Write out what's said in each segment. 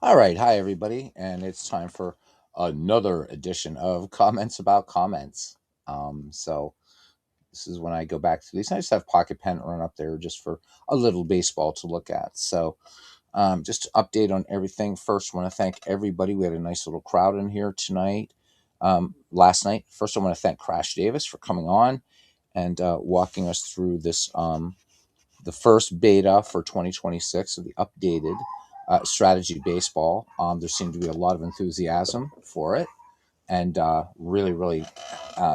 All right, hi everybody, and it's time for another edition of Comments About Comments. So this is when I go back to these. I just have Pocket Pen run up there just for a little baseball to look at. So just to update on everything. First, I want to thank everybody. We had a nice little crowd in here tonight, last night. First, I want to thank Crash Davis for coming on and walking us through this. The first beta for 2026 of the updated strategy baseball. There seemed to be a lot of enthusiasm for it, and really, really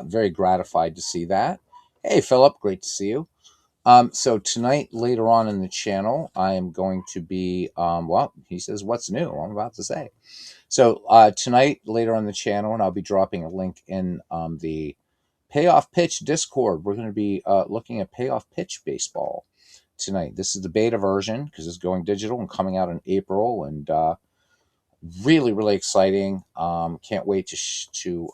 very gratified to see that. Hey, Philip, great to see you. So tonight, later on in the channel, I am going to be, well, he says, what's new? I'm about to say. So tonight, later on the channel, and I'll be dropping a link in the Payoff Pitch Discord. We're going to be looking at Payoff Pitch baseball tonight. This is the beta version because it's going digital and coming out in April, and really, really exciting. Can't wait to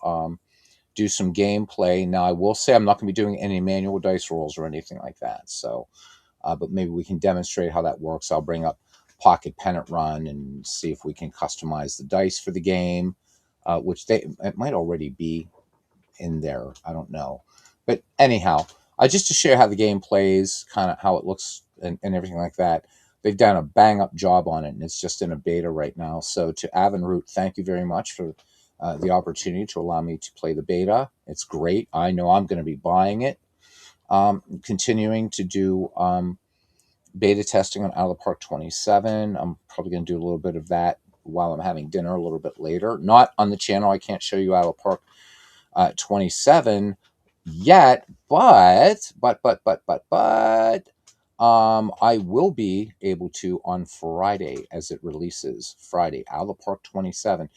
do some gameplay. Now, I will say I'm not going to be doing any manual dice rolls or anything like that. So, but maybe we can demonstrate how that works. I'll bring up Pocket Pennant Run and see if we can customize the dice for the game, which it might already be in there. I don't know. But anyhow, just to share how the game plays, kind of how it looks and everything like that. They've done a bang up job on it, and it's just in a beta right now. So to Avonroot, thank you very much for the opportunity to allow me to play the beta. It's great. I know I'm going to be buying it. Continuing to do beta testing on Out of the Park 27. I'm probably going to do a little bit of that while I'm having dinner a little bit later. Not on the channel. I can't show you Out of the Park 27 yet, but I will be able to on Friday as it releases. Friday, Out of the Park 27.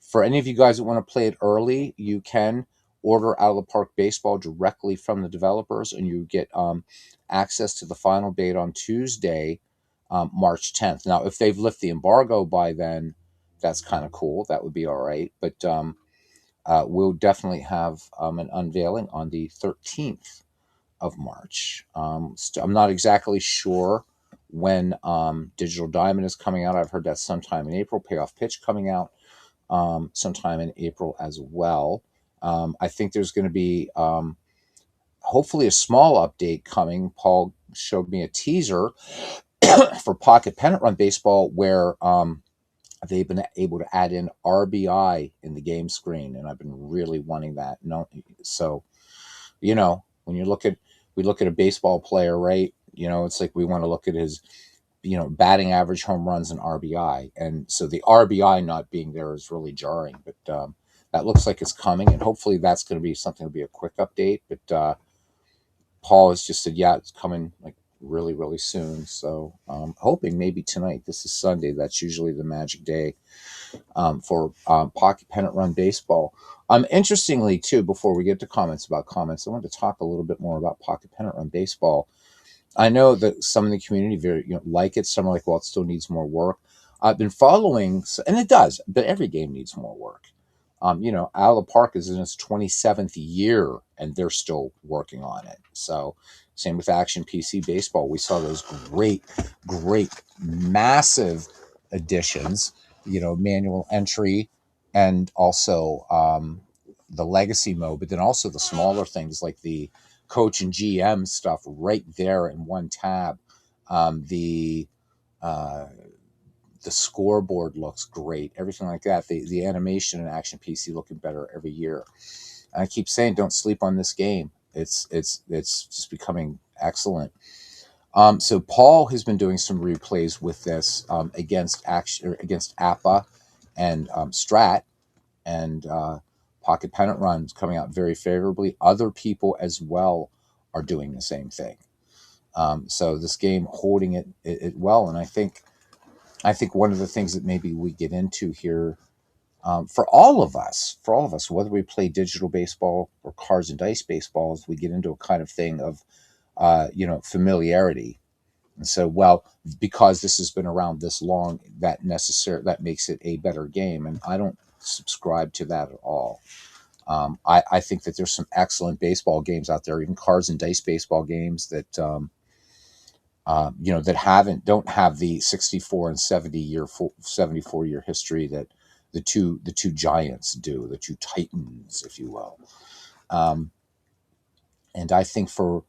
For any of you guys that want to play it early, you can order Out of the Park Baseball directly from the developers, and you get access to the final beta on Tuesday, March 10th. Now, if they've lifted the embargo by then, that's kind of cool. That would be all right. But we'll definitely have an unveiling on the 13th of March. I'm not exactly sure when Digital Diamond is coming out. I've heard that sometime in April. Payoff Pitch coming out sometime in April as well. I think there's going to be hopefully a small update coming. Paul showed me a teaser for Pocket Pennant Run Baseball where they've been able to add in RBI in the game screen, and I've been really wanting that. No, so when we look at a baseball player, right? It's like we want to look at his batting average, home runs, and RBI, and so the RBI not being there is really jarring. But that looks like it's coming, and hopefully that's going to be something to be a quick update. But Paul has just said, yeah, it's coming like really, really soon. So hoping maybe tonight. This is Sunday. That's usually the magic day for Pocket Pennant Run Baseball. Interestingly, too, before we get to comments about comments, I want to talk a little bit more about Pocket Pennant Run Baseball. I know that some in the community very like it. Some are like, well, it still needs more work. I've been following, and it does, but every game needs more work. Out of the Park is in its 27th year, and they're still working on it. So, same with Action PC Baseball. We saw those great, great, massive additions. Manual entry, and also the legacy mode, but then also the smaller things like the coach and GM stuff right there in one tab. The the scoreboard looks great, everything like that. The animation in Action PC looking better every year. And I keep saying, don't sleep on this game. It's just becoming excellent. So Paul has been doing some replays with this against APA and Strat, and Pocket Pennant Run's coming out very favorably. Other people as well are doing the same thing. So this game holding it well, and I think one of the things that maybe we get into here for all of us, whether we play digital baseball or cards and dice baseball, is we get into a kind of thing of familiarity. And so, well, because this has been around this long, that makes it a better game, and I don't subscribe to that at all. I think that there's some excellent baseball games out there, even cards and dice baseball games that that don't have the 64 and 74-year history that the two giants do, the two titans, if you will. Um, and I think for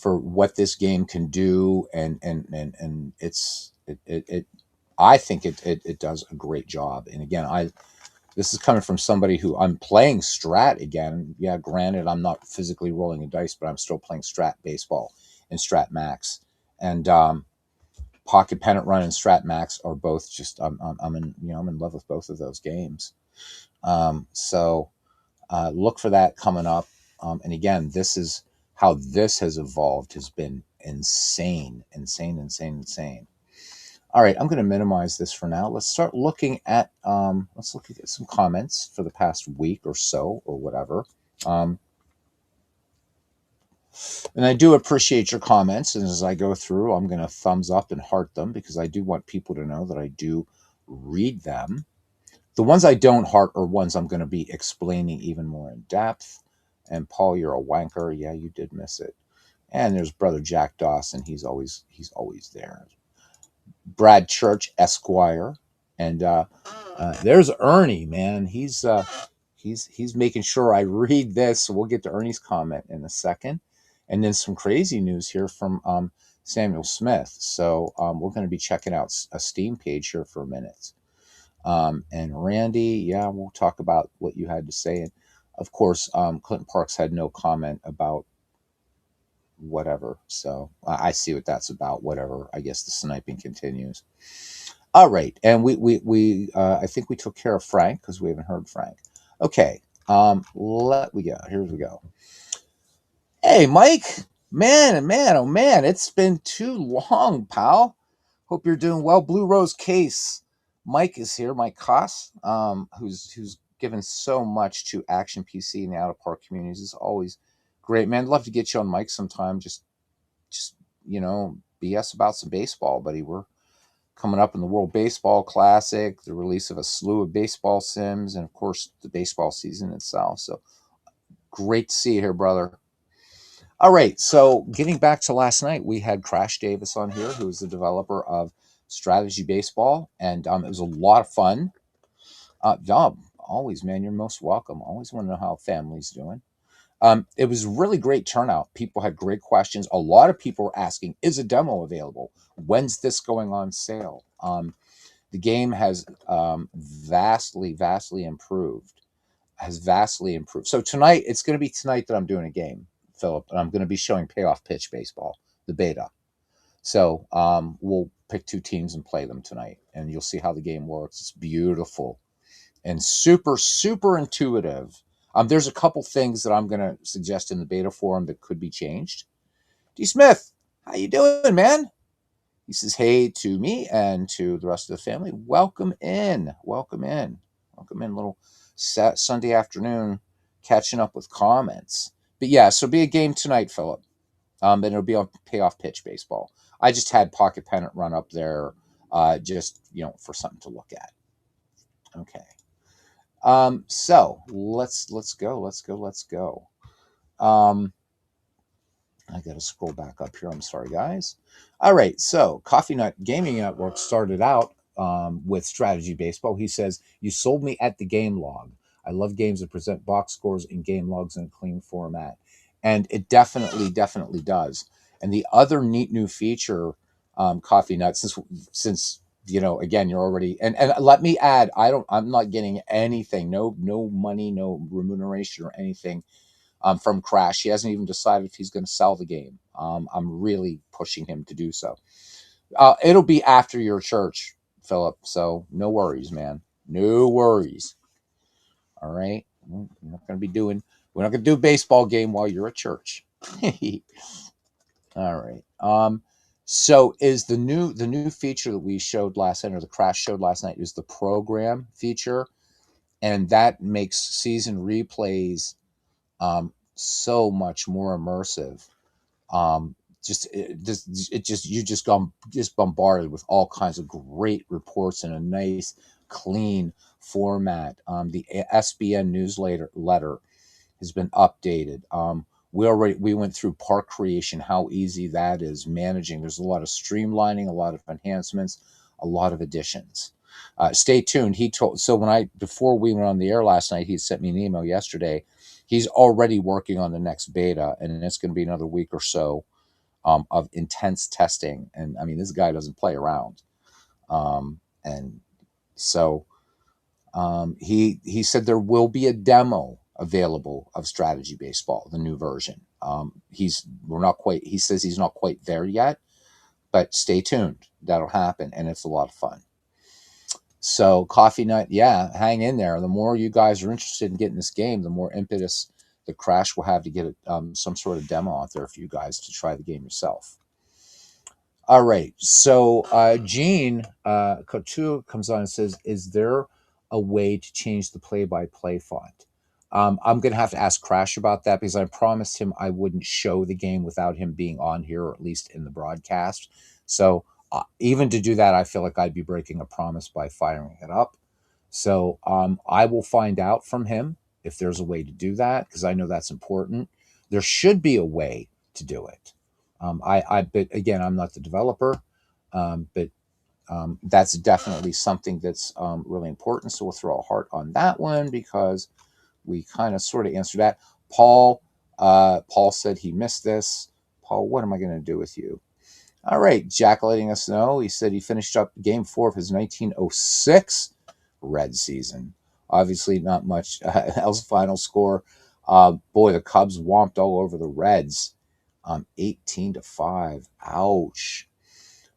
what this game can do, and I think it does a great job. And again, this is coming from somebody who I'm playing Strat again. Yeah, granted, I'm not physically rolling a dice, but I'm still playing Strat baseball and Strat Max. And Pocket Pennant Run and Strat Max are both just I'm in I'm in love with both of those games. So look for that coming up. And again, this is how this has evolved, has been insane, insane, insane, insane. All right, I'm going to minimize this for now. Let's start looking at let's look at some comments for the past week or so or whatever. Um, and I do appreciate your comments. And as I go through, I'm going to thumbs up and heart them because I do want people to know that I do read them. The ones I don't heart are ones I'm going to be explaining even more in depth. And Paul, you're a wanker. Yeah, you did miss it. And there's brother Jack Dawson. He's always there. Brad Church, Esquire, and there's Ernie. Man, he's making sure I read this. So we'll get to Ernie's comment in a second, and then some crazy news here from Samuel Smith. So we're going to be checking out a Steam page here for a minute. And Randy, yeah, we'll talk about what you had to say. And of course, Clinton Parks had no comment about whatever. So I see what that's about. Whatever. I guess the sniping continues. All right, and we I think we took care of Frank because we haven't heard Frank. Okay, let we go. Here we go. Hey, Mike, man, oh man, it's been too long, pal. Hope you're doing well. Blue Rose Case. Mike is here. Mike Koss, who's given so much to Action PC and the out of park communities. Is always great, man. Love to get you on Mike sometime. Just BS about some baseball, buddy. We're coming up in the World Baseball Classic, the release of a slew of baseball sims, and of course the baseball season itself. So great to see you here, brother. All right, so getting back to last night, we had Crash Davis on here, who is the developer of Strategy Baseball, and it was a lot of fun. Always, man, you're most welcome. Always want to know how family's doing. It was really great turnout. People had great questions. A lot of people were asking, is a demo available? When's this going on sale? The game has vastly improved. Has vastly improved. So tonight, it's going to be tonight that I'm doing a game, Philip, and I'm going to be showing Payoff Pitch Baseball, the beta. So we'll pick two teams and play them tonight, and you'll see how the game works. It's beautiful and super intuitive. There's a couple things that I'm going to suggest in the beta forum that could be changed. D. Smith, how you doing, man? He says, hey to me and to the rest of the family. Welcome in. Welcome in. Welcome in. Little Sunday afternoon catching up with comments. But yeah, so be a game tonight, Philip. And it'll be on Payoff Pitch Baseball. I just had Pocket Pennant Run up there just, for something to look at. Okay. So let's go. I got to scroll back up here. I'm sorry, guys. All right. So, Coffee Nut Gaming Network started out with Strategy Baseball. He says, you sold me at the game log. I love games that present box scores and game logs in a clean format. And it definitely does. And the other neat new feature, Coffee Nut, since again, you're already, and let me add, I'm not getting anything, no money, no remuneration or anything from Crash. He hasn't even decided if he's going to sell the game. I'm really pushing him to do so. It'll be after your church, Philip. So no worries, man. No worries. All right. We're not going to do a baseball game while you're at church. All right. So is the new feature that we showed last night, or the Crash showed last night, is the program feature, and that makes season replays so much more immersive. You just bombarded with all kinds of great reports in a nice, clean format. The SBN newsletter has been updated. we went through park creation, how easy that is managing. There's a lot of streamlining, a lot of enhancements, a lot of additions. Stay tuned. So before we went on the air last night, he sent me an email yesterday. He's already working on the next beta, and it's going to be another week or so of intense testing. And I mean, this guy doesn't play around. And so he said there will be a demo available of Strategy Baseball, the new version. He says he's not quite there yet, but stay tuned. That'll happen, and it's a lot of fun. So Coffee Night, yeah, hang in there. The more you guys are interested in getting this game, the more impetus the Crash will have to get some sort of demo out there for you guys to try the game yourself. All right. So Gene Couture comes on and says, is there a way to change the play-by-play font? I'm going to have to ask Crash about that because I promised him I wouldn't show the game without him being on here, or at least in the broadcast. So even to do that, I feel like I'd be breaking a promise by firing it up. So I will find out from him if there's a way to do that, because I know that's important. There should be a way to do it. But again, I'm not the developer, but that's definitely something that's really important. So we'll throw a heart on that one because we kind of sort of answered that. Paul said he missed this. Paul, what am I going to do with you? All right, Jack letting us know. He said he finished up game 4 of his 1906 Red season. Obviously, not much else final score. Boy, the Cubs whomped all over the Reds. 18-5. Ouch.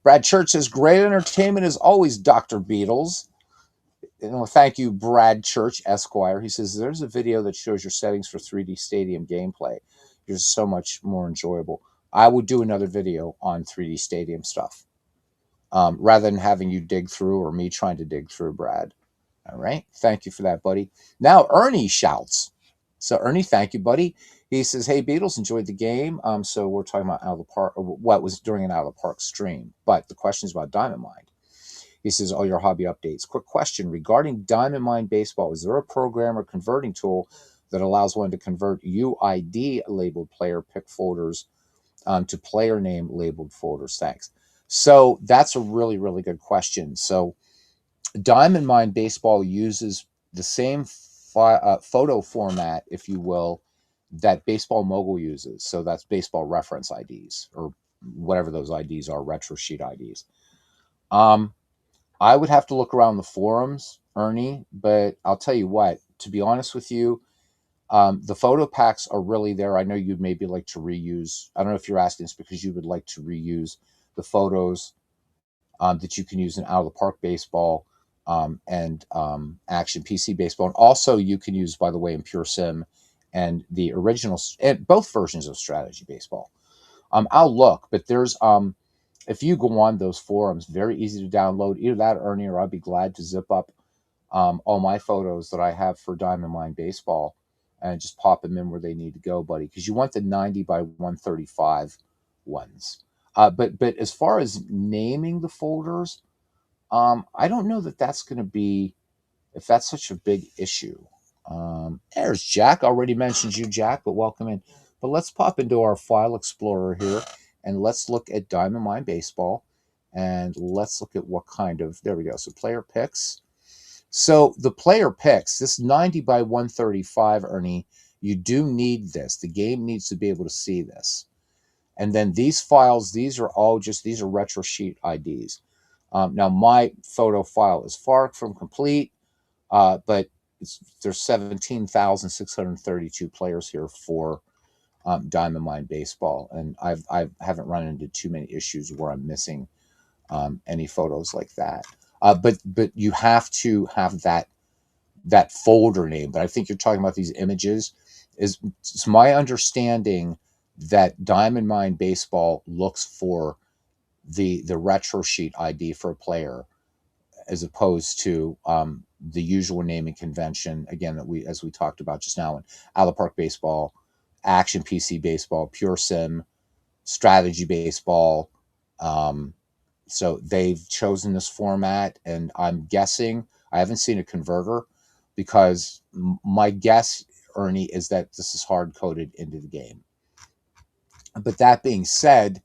Brad Church says, great entertainment as always, Dr. Beatles. Thank you, Brad Church, Esquire. He says, there's a video that shows your settings for 3D Stadium gameplay. You're so much more enjoyable. I would do another video on 3D Stadium stuff rather than having you dig through or me trying to dig through, Brad. All right. Thank you for that, buddy. Now, Ernie shouts. So, Ernie, thank you, buddy. He says, hey, Beatles, enjoyed the game. So we're talking about Out of the Park, what was during an Out of the Park stream. But the question is about Diamond Mine. He says, all your hobby updates. Quick question regarding Diamond Mine Baseball. Is there a program or converting tool that allows one to convert UID labeled player pick folders to player name labeled folders? Thanks. So that's a really, really good question. So Diamond Mine Baseball uses the same photo format, if you will, that Baseball Mogul uses. So that's Baseball Reference IDs, or whatever those IDs are, retro sheet IDs. I would have to look around the forums, Ernie, but I'll tell you what, to be honest with you, the photo packs are really there. I know you'd maybe like to reuse, I don't know if you're asking this because you would like to reuse the photos that you can use in Out of the Park Baseball and Action PC Baseball. And also you can use, by the way, in Pure Sim and the original, and both versions of Strategy Baseball. I'll look, but there's, if you go on those forums, very easy to download. Either that, Ernie, or I'd be glad to zip up all my photos that I have for Diamond Mine Baseball and just pop them in where they need to go, buddy, because you want the 90 by 135 ones. But as far as naming the folders, I don't know that that's going to be, if that's such a big issue. There's Jack. Already mentioned you, Jack, but welcome in. But let's pop into our file explorer here and let's look at Diamond Mine Baseball and let's look at what kind of, there we go. So player picks. So the player picks, this 90 by 135, Ernie, you do need this. The game needs to be able to see this. And then these files, these are retro sheet IDs. Now my photo file is far from complete, but there's 17,632 players here for Diamond Mine Baseball, and I haven't run into too many issues where I'm missing any photos like that. But you have to have that folder name. But I think you're talking about these images. It's my understanding that Diamond Mine Baseball looks for the retro sheet ID for a player, as opposed to the usual naming convention, again, that as we talked about just now, in Out of the Park Baseball, Action PC Baseball, Pure Sim, Strategy Baseball. So they've chosen this format, and I'm guessing, I haven't seen a converter, because my guess, Ernie, is that this is hard-coded into the game. But that being said,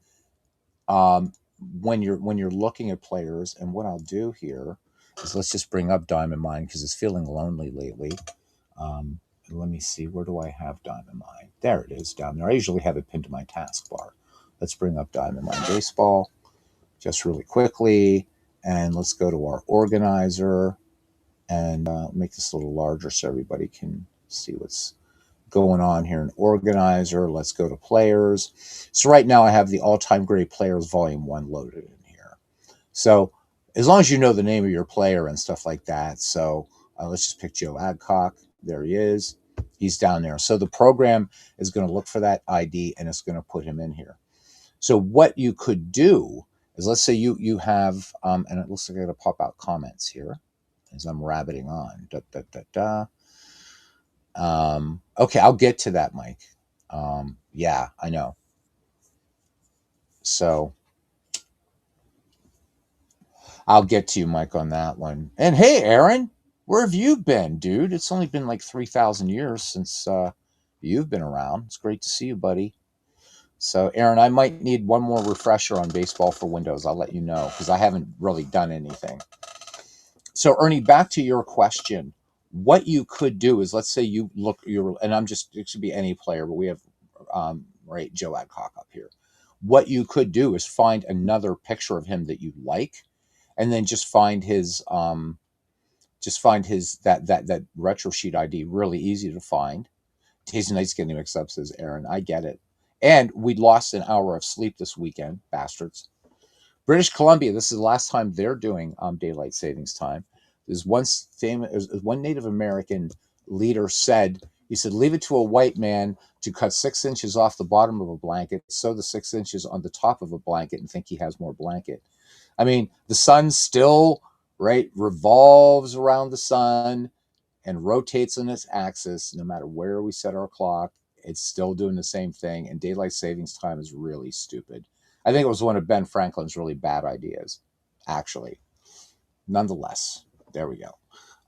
um, when you're looking at players, and what I'll do here is let's just bring up Diamond Mine because it's feeling lonely lately. Um, Let me see, where do I have Diamond Mine? There it is down there. I usually have it pinned to my taskbar. Let's bring up Diamond Mine Baseball just really quickly, and let's go to our organizer and make this a little larger so everybody can see what's going on here in organizer. Let's go to players. So right now I have the all-time great players volume 1 loaded in here. So as long as you know the name of your player and stuff like that. So let's just pick Joe Adcock. There he is. He's down there. So the program is going to look for that ID and it's going to put him in here. So what you could do is, let's say you have, and it looks like I got to pop out comments here as I'm rabbiting on. Da, da, da, da. Okay, I'll get to that, Mike. Yeah, I know. So I'll get to you, Mike, on that one. And hey, Aaron, where have you been, dude? It's only been like 3,000 years since you've been around. It's great to see you, buddy. So, Aaron, I might need one more refresher on Baseball for Windows. I'll let you know because I haven't really done anything. So, Ernie, back to your question. What you could do is, let's say you look, and I'm just, it should be any player, but we have, right, Joe Adcock up here. What you could do is find another picture of him that you like, and then just find his that retro sheet ID really easy to find. Tasty Night's getting mixed up, says Aaron. I get it. And we lost an hour of sleep this weekend, bastards. British Columbia, this is the last time they're doing daylight savings time. There's one Native American leader said, he said, leave it to a white man to cut 6 inches off the bottom of a blanket, sew the 6 inches on the top of a blanket, and think he has more blanket. I mean, the sun still, right, revolves around the sun and rotates on its axis no matter where we set our clock. It's still doing the same thing, and daylight savings time is really stupid. I think it was one of Ben Franklin's really bad ideas, actually. Nonetheless, there we go.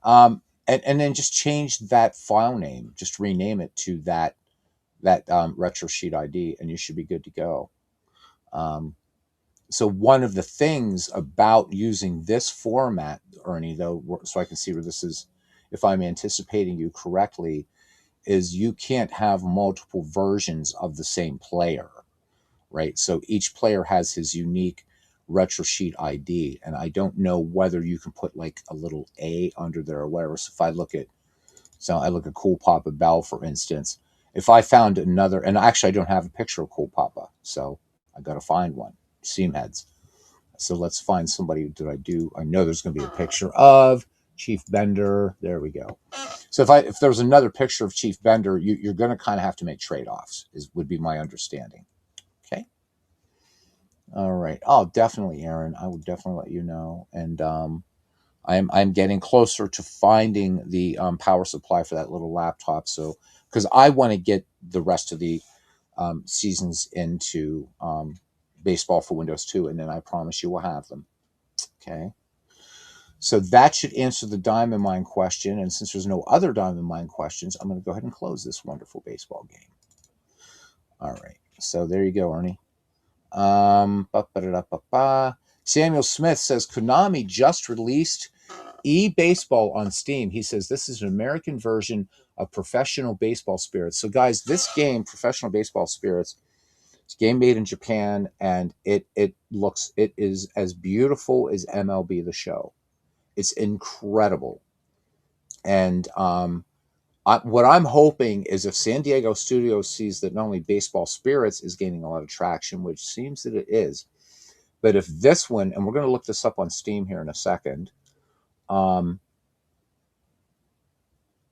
And then just change that file name, just rename it to that retro sheet ID, and you should be good to go. So one of the things about using this format, Ernie, though, so I can see where this is, if I'm anticipating you correctly, is you can't have multiple versions of the same player, right? So each player has his unique retro sheet ID, and I don't know whether you can put like a little A under there or whatever. So if I look at, so I look at Cool Papa Bell, for instance. If I found another, and actually I don't have a picture of Cool Papa, so I got to find one. Seam heads. So let's find somebody that I know there's going to be a picture of Chief Bender. There we go. So if there was another picture of Chief Bender, you're going to kind of have to make trade-offs, would be my understanding. Okay. All right. Oh, definitely, Aaron. I will definitely let you know. And I'm getting closer to finding the power supply for that little laptop. So because I want to get the rest of the seasons into Baseball for Windows 2, and then I promise you we'll have them. Okay. So that should answer the Diamond Mine question. And since there's no other Diamond Mine questions, I'm going to go ahead and close this wonderful baseball game. All right. So there you go, Ernie. Samuel Smith says Konami just released eBaseball on Steam. He says this is an American version of Professional Baseball Spirits. So, guys, this game, Professional Baseball Spirits, it's a game made in Japan, and it is as beautiful as MLB The Show. It's incredible. And what I'm hoping is if San Diego Studios sees that not only Baseball Spirits is gaining a lot of traction, which seems that it is, but if this one, and we're going to look this up on Steam here in a second,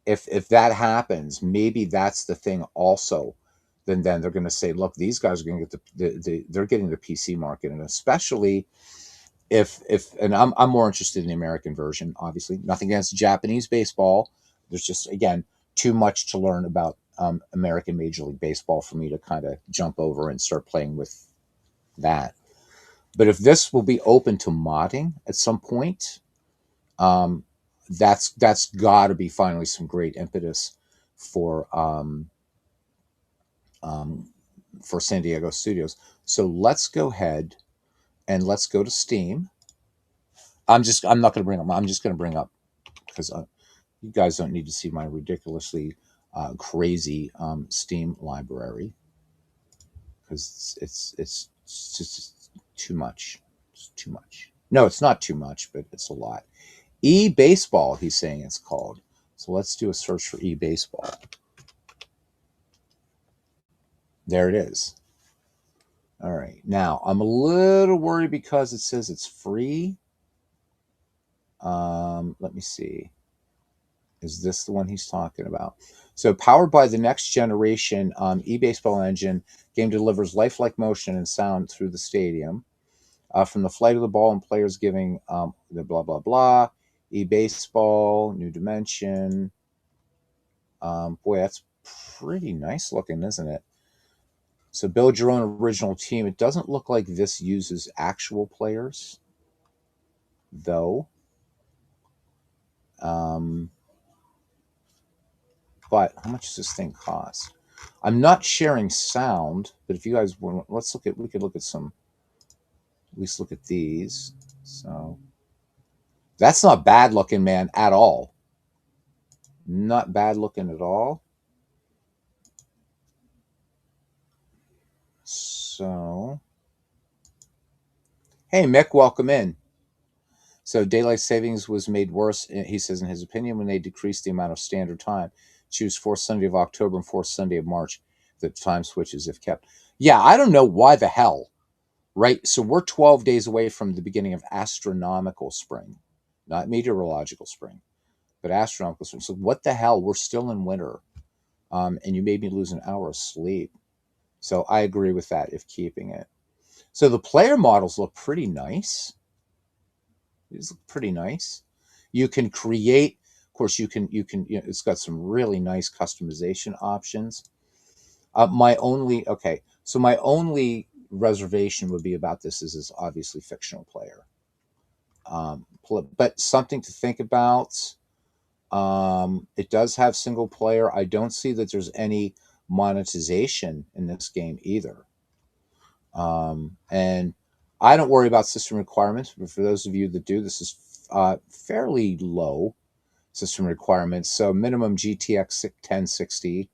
if that happens, maybe that's the thing also. Then they're going to say, look, these guys are going to get they're getting the PC market, and especially if and I'm more interested in the American version. Obviously, nothing against Japanese baseball. There's just, again, too much to learn about American Major League Baseball for me to kind of jump over and start playing with that. But if this will be open to modding at some point, um, that's got to be finally some great impetus for um, for San Diego Studios. So let's go ahead and let's go to Steam. I'm not going to bring up. I'm just going to bring up because you guys don't need to see my ridiculously crazy Steam library because it's just too much. It's too much. No, it's not too much, but it's a lot. E-baseball, he's saying it's called. So let's do a search for e-baseball. There it is. All right. Now, I'm a little worried because it says it's free. Let me see. Is this the one he's talking about? So, powered by the next generation e-baseball engine, game delivers lifelike motion and sound through the stadium. From the flight of the ball and players giving the blah, blah, blah. E-baseball, new dimension. Boy, that's pretty nice looking, isn't it? So build your own original team. It doesn't look like this uses actual players, though. But how much does this thing cost? I'm not sharing sound, but if you guys want, we could look at some, at least look at these. So that's not bad looking, man, at all. Not bad looking at all. So, hey, Mick, welcome in. So daylight savings was made worse, he says, in his opinion, when they decreased the amount of standard time. Choose fourth Sunday of October and fourth Sunday of March. The time switches if kept. Yeah, I don't know why the hell, right? So we're 12 days away from the beginning of astronomical spring, not meteorological spring, but astronomical spring. So what the hell? We're still in winter, and you made me lose an hour of sleep. So I agree with that if keeping it. So the player models look pretty nice. These look pretty nice. You can create, of course, it's got some really nice customization options. My only reservation would be about this is obviously fictional player. But something to think about. It does have single player. I don't see that there's any monetization in this game either. And I don't worry about system requirements, but for those of you that do, this is fairly low system requirements. So minimum GTX 1060.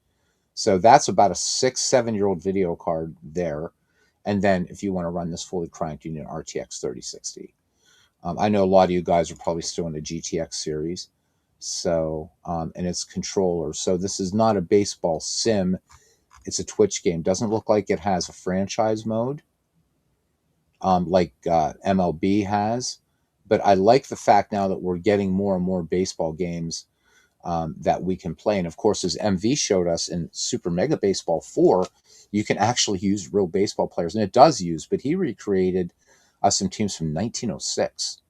So that's about a 6-7 year old video card there. And then if you want to run this fully cranked, you need an RTX 3060. I know a lot of you guys are probably still in the GTX series. So, and it's controller. So this is not a baseball sim. It's a Twitch game. Doesn't look like it has a franchise mode. Like MLB has. But I like the fact now that we're getting more and more baseball games that we can play. And of course, as MV showed us in Super Mega Baseball 4, you can actually use real baseball players. And it does use, but he recreated some teams from 1906.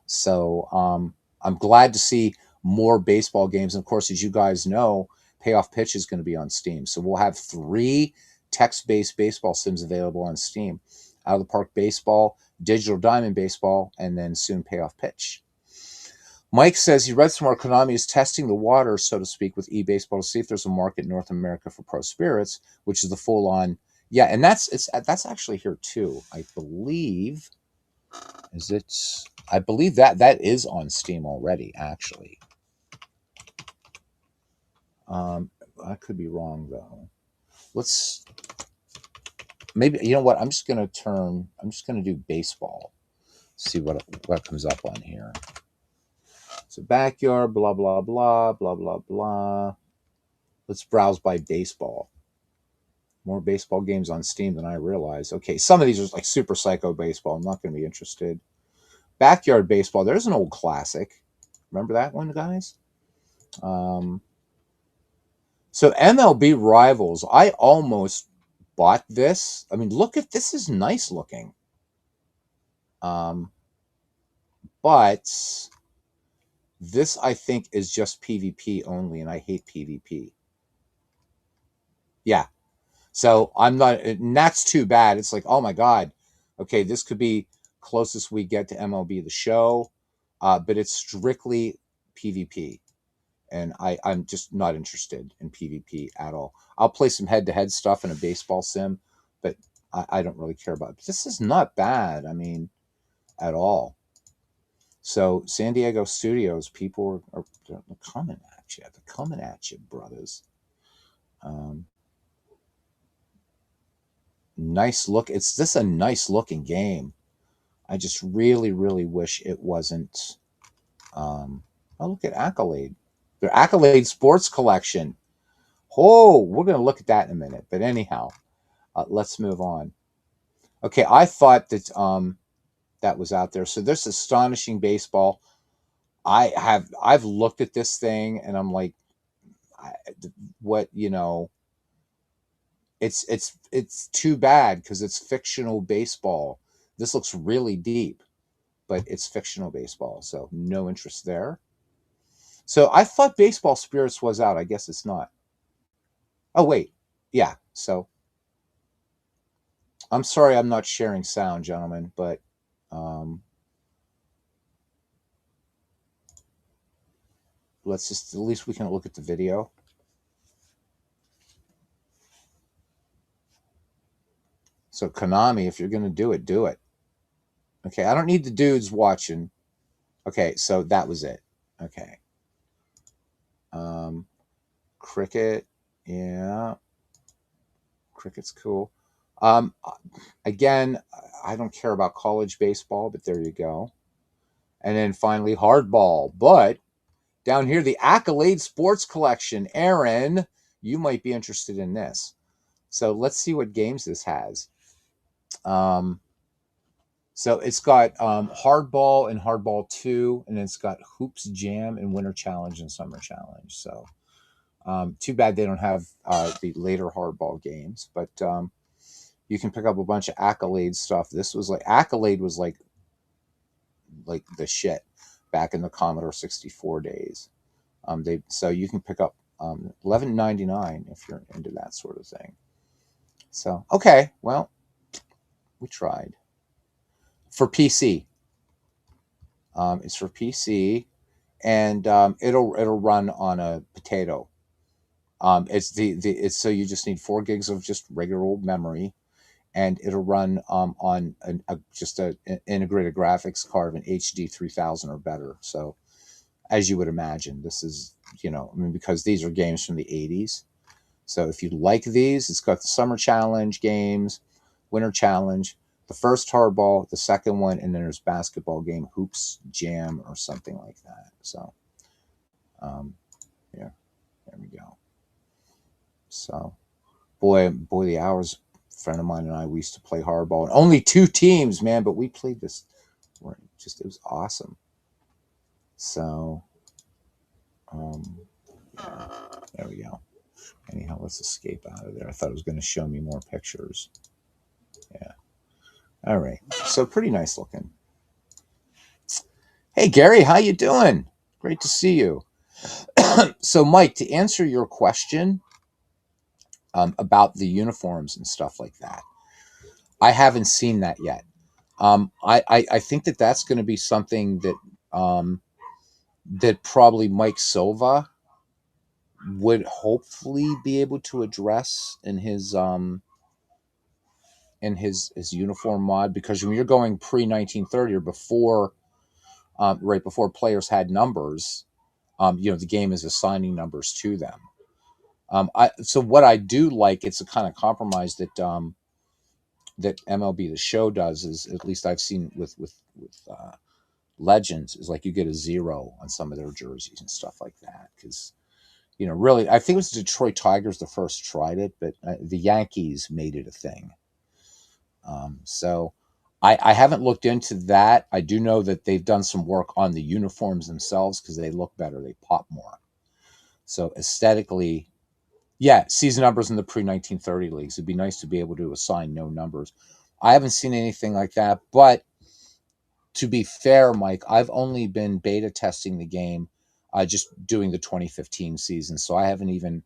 So I'm glad to see more baseball games. And of course, as you guys know, Payoff Pitch is going to be on Steam. So we'll have 3 text-based baseball sims available on Steam. Out of the Park Baseball, Digital Diamond Baseball, and then soon Payoff Pitch. Mike says he read somewhere Konami is testing the water, so to speak, with e-baseball to see if there's a market in North America for Pro Spirits, which is the full-on. Yeah, and that's actually here too. I believe I believe that is on Steam already, actually. I could be wrong though. Let's maybe, you know what? I'm just gonna do baseball. See what comes up on here. So backyard, blah blah blah, blah blah blah. Let's browse by baseball. More baseball games on Steam than I realized. Okay, some of these are like Super Psycho Baseball. I'm not going to be interested. Backyard Baseball. There's an old classic. Remember that one, guys? So MLB Rivals. I almost bought this. I mean, look at this. Is nice looking. But this, I think, is just PvP only, and I hate PvP. Yeah. So I'm not, and that's too bad. It's like, oh my God. Okay, this could be closest we get to MLB The Show, but it's strictly PvP. And I'm just not interested in PvP at all. I'll play some head-to-head stuff in a baseball sim, but I don't really care about it. This is not bad. I mean, at all. So San Diego Studios people are they're coming at you. They're coming at you, brothers. Um, nice look. It's this a nice looking game. I just really, really wish it wasn't. Oh, look at Accolade. Their Accolade Sports Collection. Oh, we're going to look at that in a minute. But anyhow, let's move on. Okay, I thought that that was out there. So this astonishing baseball. I've looked at this thing and I'm like, I, what it's too bad because it's fictional baseball. This looks really deep, but it's fictional baseball, so no interest there. So I thought Baseball Spirits was out. I guess it's not. Oh wait, yeah. So I'm sorry I'm not sharing sound, gentlemen, but um, let's just at least we can look at the video. So Konami, if you're gonna do it, do it. Okay, I don't need the dudes watching. Okay, so that was it. Okay. Um, Cricket, yeah, Cricket's cool. Um, again, I don't care about college baseball, but there you go. And then finally, hardball. But down here, the Accolade Sports Collection. Aaron, you might be interested in this. So let's see what games this has. Um, so it's got hardball and hardball 2, and it's got hoops jam and winter challenge and summer challenge. So too bad they don't have the later hardball games, but you can pick up a bunch of Accolade stuff. This was like Accolade was like the shit back in the Commodore 64 days. They so you can pick up $11.99 if you're into that sort of thing. So okay, well, we tried for PC. It's for PC, and it'll run on a potato. It's the it's so you just need 4 gigs of just regular old memory, and it'll run on just an integrated graphics card of an HD 3000 or better. So as you would imagine, this is I mean because these are games from the 80s. So if you like these, it's got the summer challenge games, winter challenge, the first hardball, the second one, and then there's basketball game, hoops jam or something like that. So um, yeah, there we go. So boy, the hours. A friend of mine and I, we used to play hardball. And only 2 teams, man, but we played this. Just it was awesome. So yeah, there we go. Anyhow, let's escape out of there. I thought it was going to show me more pictures. Yeah. All right. So pretty nice looking. Hey Gary, how you doing? Great to see you. So Mike, to answer your question about the uniforms and stuff like that, I haven't seen that yet. I think that that's going to be something that that probably Mike Silva would hopefully be able to address in his uniform mod, because when you're going pre 1930 or before right before players had numbers, the game is assigning numbers to them. So what I do like, it's a kind of compromise that MLB the Show does, is at least I've seen with Legends, is like you get a 0 on some of their jerseys and stuff like that, because really, I think it was Detroit Tigers the first tried it, but the Yankees made it a thing. So I haven't looked into that. I do know that they've done some work on the uniforms themselves because they look better, they pop more. So aesthetically, yeah, season numbers in the pre 1930 leagues. It'd be nice to be able to assign no numbers. I haven't seen anything like that, but to be fair, Mike, I've only been beta testing the game, just doing the 2015 season. So I haven't even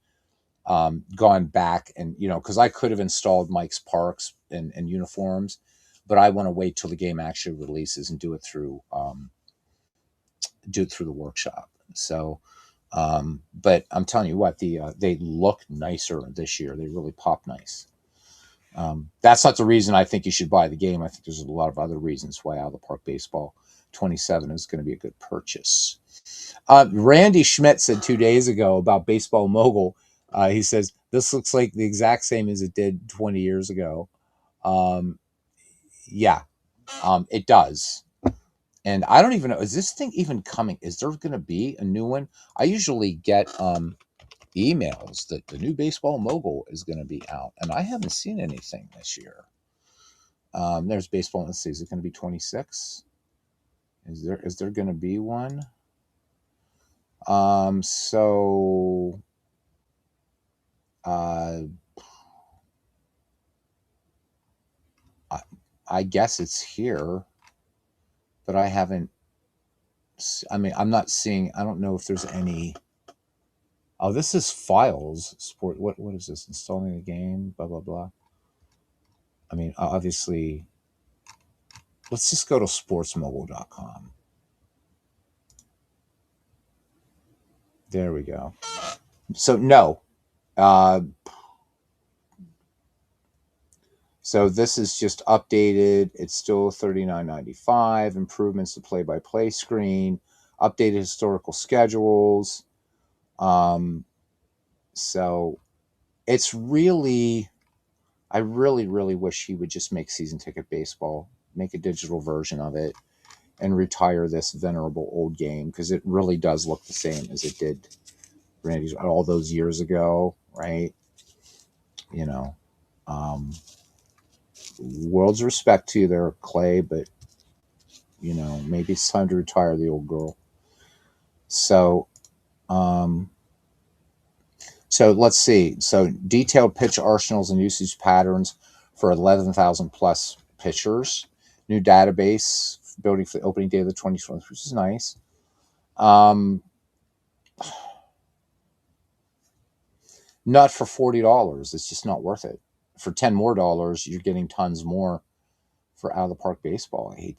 gone back and, because I could have installed Mike's parks and uniforms, but I want to wait till the game actually releases and do it through the workshop. So, but I'm telling you what, they look nicer this year. They really pop nice. That's not the reason I think you should buy the game. I think there's a lot of other reasons why Out of the Park Baseball 27 is going to be a good purchase. Randy Schmidt said 2 days ago about Baseball Mogul. He says, this looks like the exact same as it did 20 years ago. Yeah, it does. And I don't even know, is this thing even coming? Is there going to be a new one? I usually get emails that the new Baseball Mogul is going to be out, and I haven't seen anything this year. There's baseball. Let's see, is it going to be 26? Is there going to be one? So I guess it's here, but I haven't. I mean, I'm not seeing. I don't know if there's any. Oh, this is files sport. What is this? Installing the game. Blah blah blah. I mean, obviously. Let's just go to sportsmobile.com. There we go. So no. So this is just updated. It's still $39.95. Improvements to play-by-play screen. Updated historical schedules. So it's really, I really, really wish he would just make season ticket baseball, make a digital version of it, and retire this venerable old game, because it really does look the same as it did, Randy, all those years ago, right? You know, world's respect to you there, Clay, but maybe it's time to retire the old girl. So, so let's see. So detailed pitch arsenals and usage patterns for 11,000 plus pitchers. New database building for the opening day of the 2020, which is nice. Not for $40. It's just not worth it. For $10 more, you're getting tons more for Out of the Park Baseball. I hate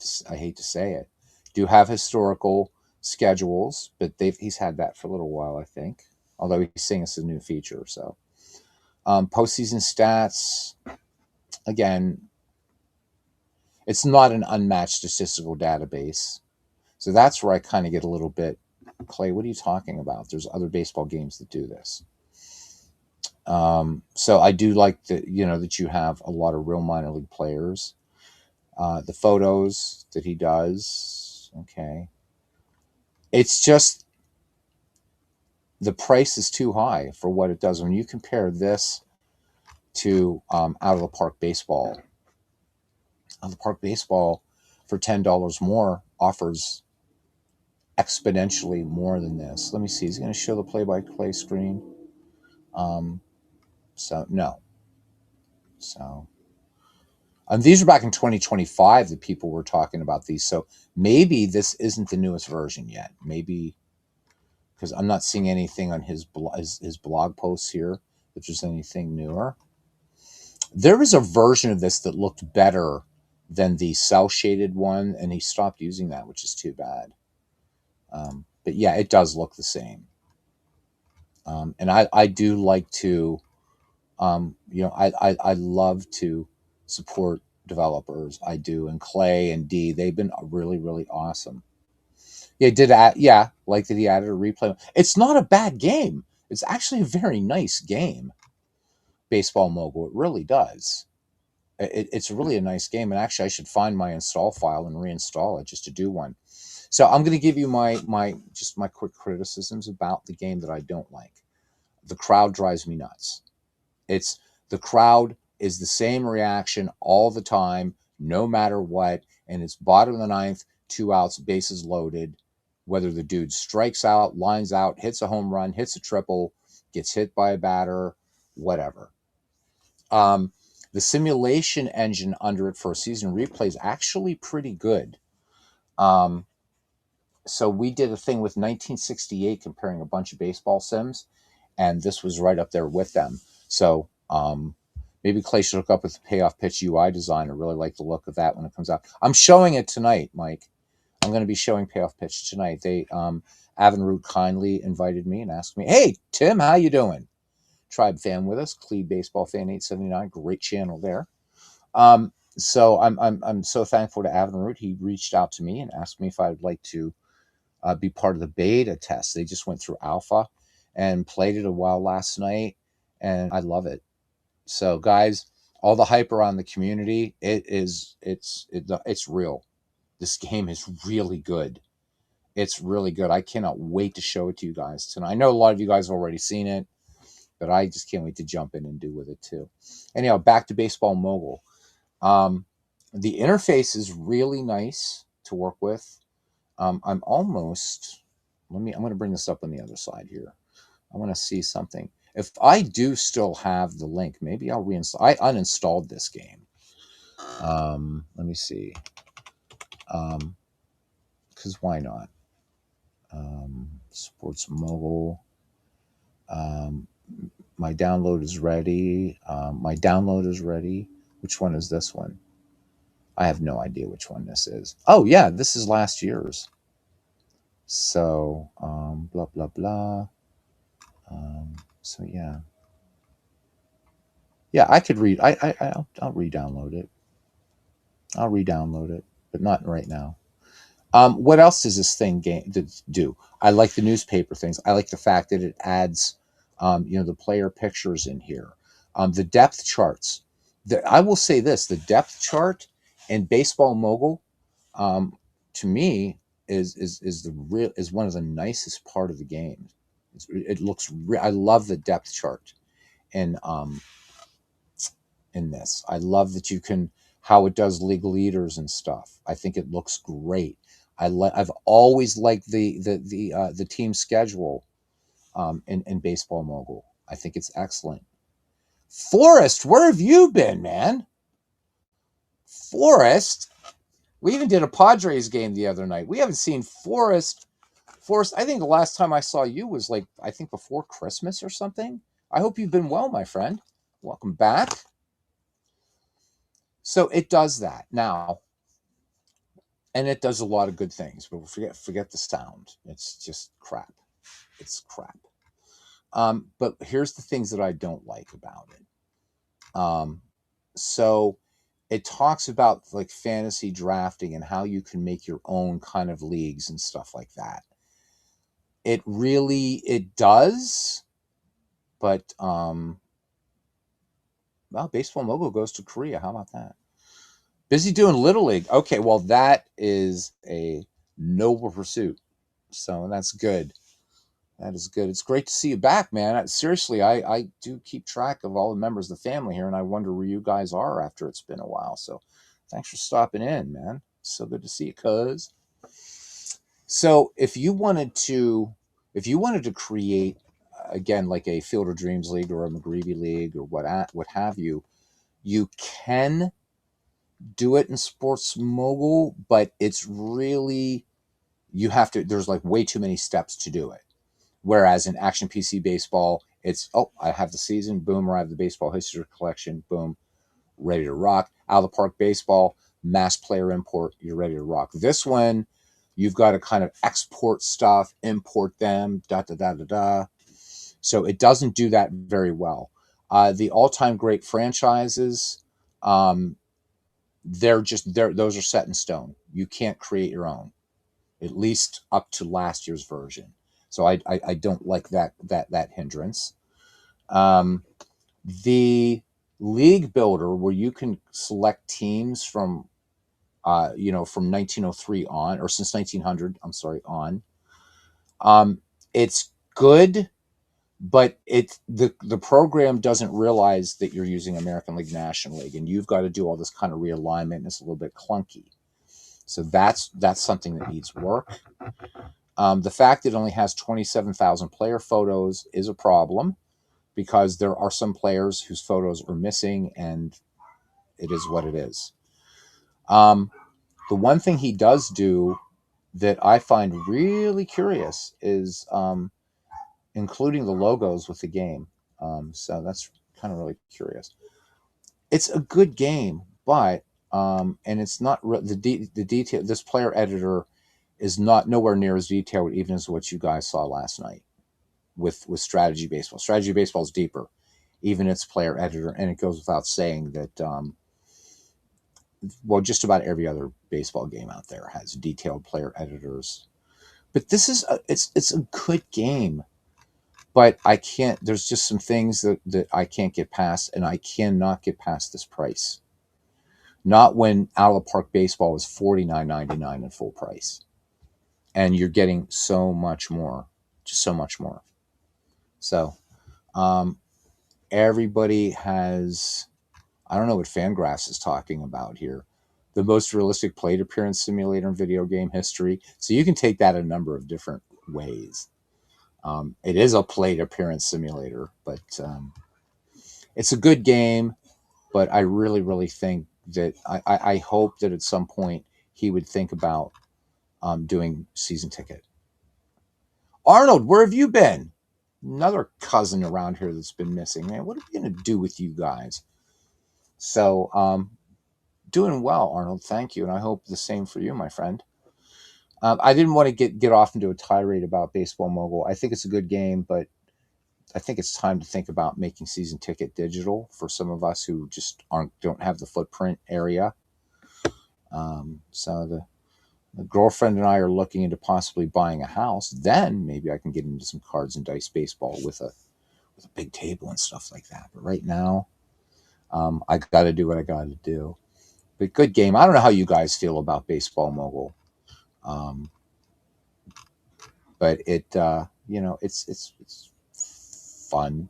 to say it. Do have historical schedules, but he's had that for a little while, I think. Although he's saying it's a new feature. So postseason stats, again, it's not an unmatched statistical database. So that's where I kind of get a little bit, Clay, what are you talking about? There's other baseball games that do this. So I do like that, that you have a lot of real minor league players. The photos that he does, okay. It's just the price is too high for what it does. When you compare this to Out of the Park Baseball, Out of the Park Baseball for $10 more offers exponentially more than this. Let me see. He's going to show the play-by-play screen. So no. So these are back in 2025 that people were talking about these. So maybe this isn't the newest version yet. Maybe because I'm not seeing anything on his blog posts here if there's anything newer. There was a version of this that looked better than the cell shaded one, and he stopped using that, which is too bad. But yeah, it does look the same. And I do like to, I love to support developers. I do. And Clay and D, they've been really, really awesome. Yeah, like that he added a replay. It's not a bad game. It's actually a very nice game, Baseball Mogul. It really does. It's really a nice game. And actually, I should find my install file and reinstall it just to do one. So I'm going to give you my quick criticisms about the game that I don't like. The crowd drives me nuts. The crowd is the same reaction all the time, no matter what. And it's bottom of the ninth, 2 outs, bases loaded. Whether the dude strikes out, lines out, hits a home run, hits a triple, gets hit by a batter, whatever. The simulation engine under it for a season replay is actually pretty good. So we did a thing with 1968 comparing a bunch of baseball sims, and this was right up there with them. So maybe Clay should hook up with the Payoff Pitch UI design. I really like the look of that when it comes out. I'm showing it tonight, Mike. I'm going to be showing Payoff Pitch tonight. They Avon Root kindly invited me and asked me, "Hey, Tim, how you doing? Tribe fan with us, Cleve Baseball Fan 879, great channel there. So I'm so thankful to Avon He reached out to me and asked me if I would like to be part of the beta test. They just went through alpha and played it a while last night, and I love it. So, guys, all the hype around the community, it's real. This game is really good. It's really good. I cannot wait to show it to you guys tonight. I know a lot of you guys have already seen it, but I just can't wait to jump in and do with it too. Anyhow, back to Baseball Mobile. The interface is really nice to work with. I'm almost. I'm going to bring this up on the other side here. I want to see something. If I do still have the link, maybe I'll reinstall. I uninstalled this game. Let me see. Because why not? Sports Mobile. My download is ready. My download is ready. Which one is this one? I have no idea which one this is. Oh, yeah, this is last year's. So, blah, blah, blah. So, yeah. Yeah, I could read. I'll re-download it. I'll re-download it, but not right now. What else does this thing do? I like the newspaper things. I like the fact that it adds, the player pictures in here. The depth charts. I will say this: the depth chart in Baseball Mobile, to me, is one of the nicest part of the game. It looks. I love the depth chart in this. I love that you can how it does league leaders and stuff. I think it looks great. I've always liked the team schedule in Baseball Mobile. I think it's excellent. Forrest, where have you been, man? Forrest, we even did a Padres game the other night. We haven't seen Forrest. Forrest, I think the last time I saw you was I think before Christmas or something. I hope you've been well, my friend. Welcome back. So it does that now, and it does a lot of good things. But forget the sound. It's just crap. It's crap. But here's the things that I don't like about it. So it talks about like fantasy drafting and how you can make your own kind of leagues and stuff like that. It does, but well, Baseball Mobile goes to Korea. How about that? Busy doing Little League. Okay, well that is a noble pursuit. So that's good. That is good. It's great to see you back, man. Seriously, I do keep track of all the members of the family here, and I wonder where you guys are after it's been a while. So thanks for stopping in, man. So good to see you, cuz. So if you wanted to create again like a Field of Dreams League or a McGreevy League or what have you, you can do it in Sports Mobile, but it's really there's like way too many steps to do it. Whereas in Action PC Baseball, it's, I have the season, boom, or I have the baseball history collection, boom, ready to rock. Out of the Park Baseball, mass player import, you're ready to rock. This one, you've got to kind of export stuff, import them, da da da da da. So it doesn't do that very well. The all-time great franchises, those are set in stone. You can't create your own, at least up to last year's version. So I don't like that hindrance. The league builder where you can select teams from from 1903 on, or since 1900, I'm sorry, on. It's good, but the program doesn't realize that you're using American League, National League, and you've got to do all this kind of realignment, and it's a little bit clunky. So that's something that needs work. The fact that it only has 27,000 player photos is a problem because there are some players whose photos are missing, and it is what it is. The one thing he does do that I find really curious is including the logos with the game. So that's kind of really curious. It's a good game, but and it's not the detail. This player editor is not nowhere near as detailed even as what you guys saw last night with strategy baseball. Strategy baseball is deeper. even its player editor. And it goes without saying that, well, just about every other baseball game out there has detailed player editors. But this is it's a good game. But I can't. There's just some things that I can't get past, and I cannot get past this price. Not when Out of the Park Baseball is $49.99 in full price, and you're getting so much more, just so much more. So, um, everybody has. I don't know what Fangraphs is talking about here. The most realistic plate appearance simulator in video game history. So you can take that a number of different ways. It is a plate appearance simulator, but it's a good game. But I really, really think that I hope that at some point he would think about doing season ticket. Arnold, where have you been? Another cousin around here that's been missing. Man, what are we going to do with you guys? So, doing well, Arnold. Thank you, and I hope the same for you, my friend. I didn't want to get off into a tirade about Baseball Mogul. I think it's a good game, but I think it's time to think about making season ticket digital for some of us who just don't have the footprint area. So the girlfriend and I are looking into possibly buying a house. Then maybe I can get into some cards and dice baseball with a big table and stuff like that. But right now, I got to do what I got to do. But good game. I don't know how you guys feel about Baseball Mogul, but it's fun.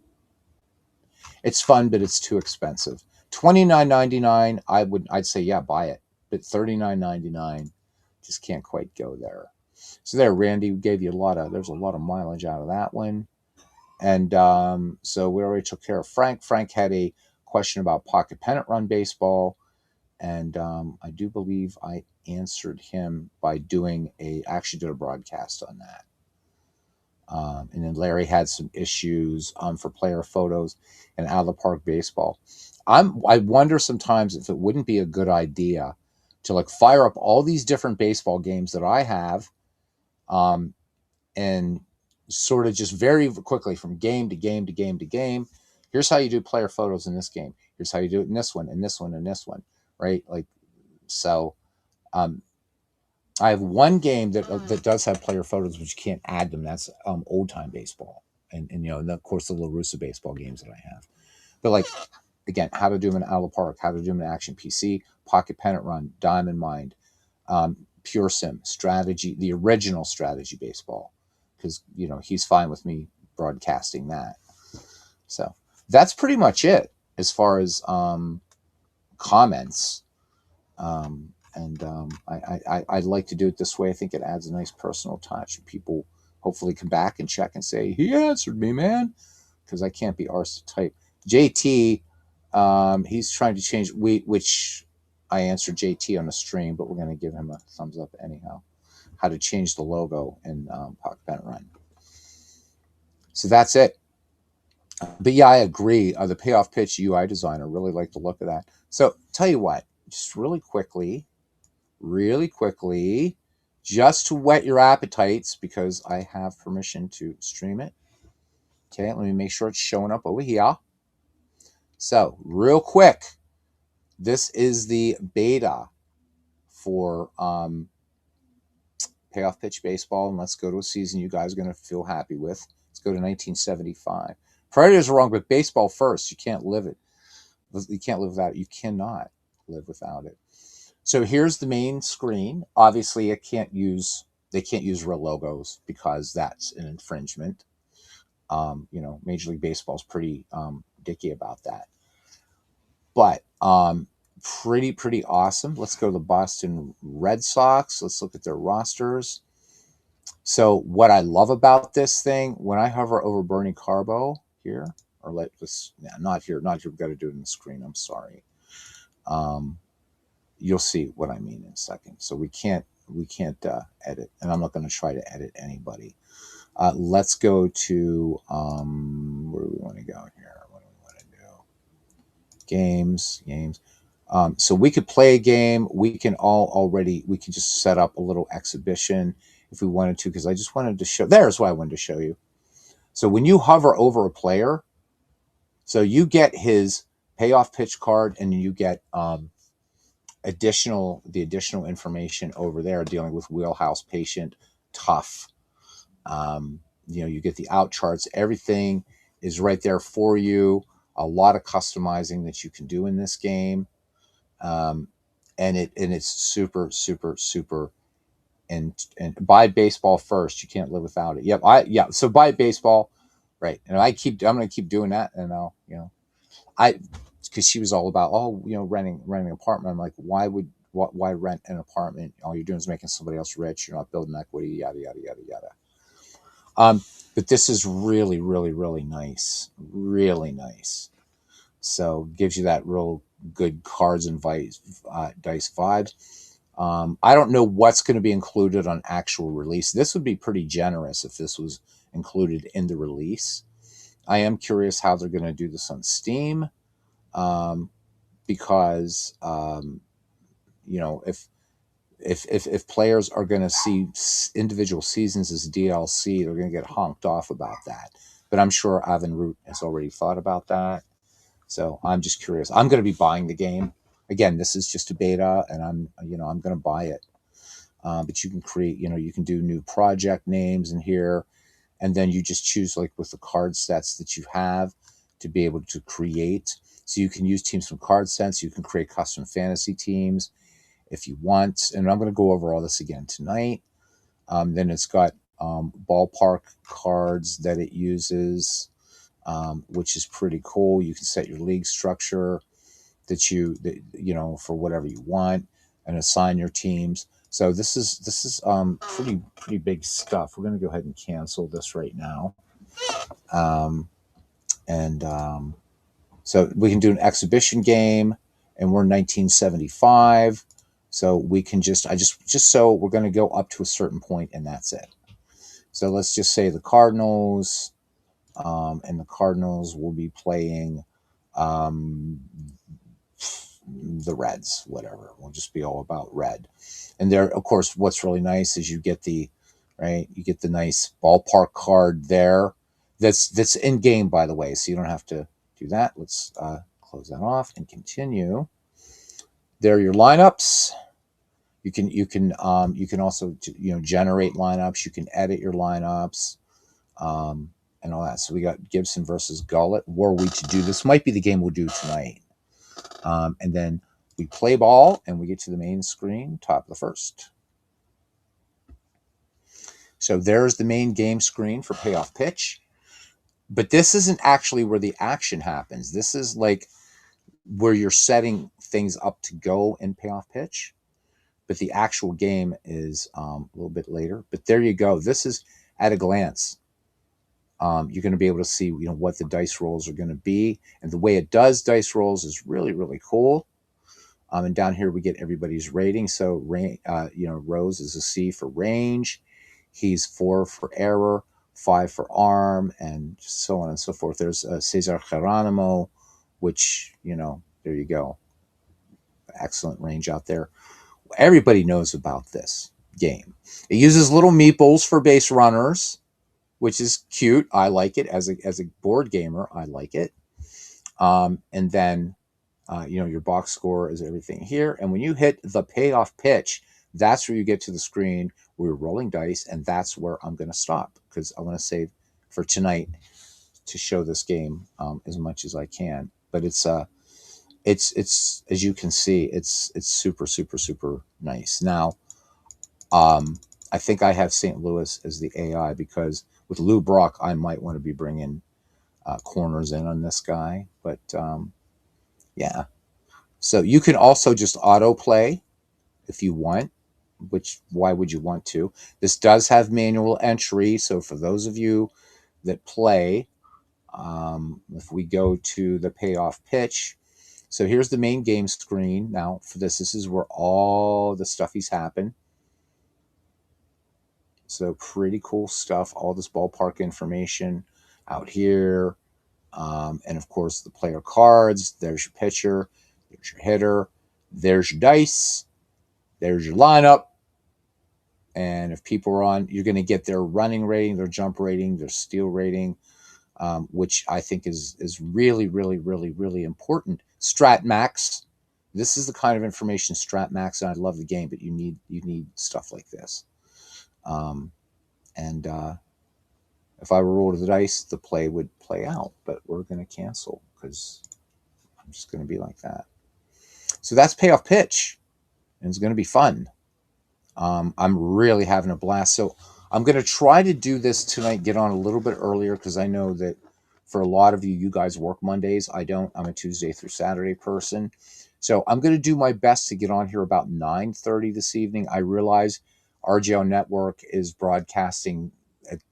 It's fun, but it's too expensive. $29.99. I'd say yeah, buy it. But $39.99, just can't quite go there. So there, Randy gave you there's a lot of mileage out of that one. And so we already took care of Frank. Frank had a question about pocket pennant run baseball. And I do believe I answered him by actually did a broadcast on that. And then Larry had some issues for player photos and Out of the Park Baseball. I wonder sometimes if it wouldn't be a good idea to like fire up all these different baseball games that I have, and sort of just very quickly from game to game to game to game. Here's how you do player photos in this game. Here's how you do it in this one, and this one, and this one, right? Like, so I have one game that does have player photos, but you can't add them. That's old time baseball, and of course the LaRussa baseball games that I have. But like again, how to do them in Out of the Park, how to do them in Action PC, Pocket Pennant Run, Diamond Mind, Pure Sim, Strategy, the original Strategy Baseball, because he's fine with me broadcasting that. So that's pretty much it as far as comments. I'd like to do it this way. I think it adds a nice personal touch. People hopefully come back and check and say, he answered me, man, because I can't be arsed to type. JT, he's trying to change, which I answered JT on the stream, but we're going to give him a thumbs up anyhow, how to change the logo in Pocket Pennant Run. So that's it. But yeah, I agree. The payoff pitch UI designer, really like the look of that. So tell you what, just really quickly, just to whet your appetites, because I have permission to stream it. Okay, let me make sure it's showing up over here. So real quick, this is the beta for payoff pitch baseball, and let's go to a season you guys are going to feel happy with. Let's go to 1975. Predators are wrong, but baseball first. You can't live it. You can't live without it. You cannot live without it. So here's the main screen. Obviously, they can't use real logos because that's an infringement. Major League Baseball is pretty dicky about that. But pretty awesome. Let's go to the Boston Red Sox. Let's look at their rosters. So what I love about this thing, when I hover over Bernie Carbo here, or not here. We've got to do it on the screen. I'm sorry. You'll see what I mean in a second. So we can't edit, and I'm not going to try to edit anybody. Let's go to where do we want to go here? What do we want to do? Games. So we could play a game. We can just set up a little exhibition if we wanted to, because I just wanted to show. There's what I wanted to show you. So when you hover over a player, So you get his payoff pitch card, and you get the additional information over there dealing with wheelhouse, patient, tough. You get the out charts. Everything is right there for you. A lot of customizing that you can do in this game, um, and it's super super super. And buy baseball first. You can't live without it. Yep. So buy baseball, right? And I'm going to keep doing that, and I because she was all about renting an apartment. I'm like, why rent an apartment? All you're doing is making somebody else rich. You're not building equity. Yada yada yada yada. But this is really really really nice, really nice. So gives you that real good cards and dice vibes. I don't know what's going to be included on actual release. This would be pretty generous if this was included in the release. I am curious how they're going to do this on Steam, because if players are going to see individual seasons as DLC, they're going to get honked off about that. But I'm sure Avenroot has already thought about that. So I'm just curious. I'm going to be buying the game. Again, this is just a beta, and I'm going to buy it. But you can create, you can do new project names in here, and then you just choose like with the card sets that you have to be able to create. So you can use teams from card sets. You can create custom fantasy teams if you want. And I'm going to go over all this again tonight. Then it's got ballpark cards that it uses, which is pretty cool. You can set your league structure for whatever you want, and assign your teams. So this is pretty big stuff. We're going to go ahead and cancel this right now, and so we can do an exhibition game, and we're 1975. So we can just so we're going to go up to a certain point, and that's it. So let's just say the Cardinals, and the Cardinals will be playing the Reds, whatever. We'll just be all about red. And there, of course, what's really nice is you get the nice ballpark card there. That's in game, by the way, so you don't have to do that. Let's close that off and continue. There are your lineups. You can also generate lineups. You can edit your lineups, and all that. So we got Gibson versus Gullett. Were we to do this, might be the game we'll do tonight. And then we play ball, and we get to the main screen, top of the first. So there's the main game screen for payoff pitch. But this isn't actually where the action happens. This is like where you're setting things up to go in payoff pitch. But the actual game is a little bit later. But there you go. This is at a glance. You're going to be able to see what the dice rolls are going to be. And the way it does dice rolls is really, really cool. And down here we get everybody's rating. So Rose is a C for range. He's 4 for error, 5 for arm, and so on and so forth. There's Cesar Geronimo, which, there you go. Excellent range out there. Everybody knows about this game. It uses little meeples for base runners, which is cute. I like it as a board gamer. I like it. And then your box score is everything here. And when you hit the payoff pitch, that's where you get to the screen where you're rolling dice, and that's where I'm going to stop because I want to save for tonight to show this game as much as I can. But it's as you can see, it's super super super nice. Now, I think I have St. Louis as the AI because with Lou Brock, I might want to be bringing corners in on this guy, but yeah. So you can also just autoplay if you want, which why would you want to? This does have manual entry, so for those of you that play, if we go to the payoff pitch, so here's the main game screen. Now for this is where all the stuffies happen. So pretty cool stuff. All this ballpark information out here. And of course the player cards. There's your pitcher. There's your hitter. There's your dice. There's your lineup. And if people are on, you're going to get their running rating, their jump rating, their steal rating. which I think is really, really, really, really important. StratMax. This is the kind of information StratMax, and I love the game, but you need stuff like this. And if I were rolled the dice, the play would play out, but we're going to cancel because I'm just going to be like that. So that's Payoff Pitch, and it's going to be fun. I'm really having a blast. So I'm going to try to do this tonight, get on a little bit earlier, because I know that for a lot of you, you guys work Mondays. I don't. I'm a Tuesday through Saturday person. So I'm going to do my best to get on here about 9:30 this evening. I realize RJO Network is broadcasting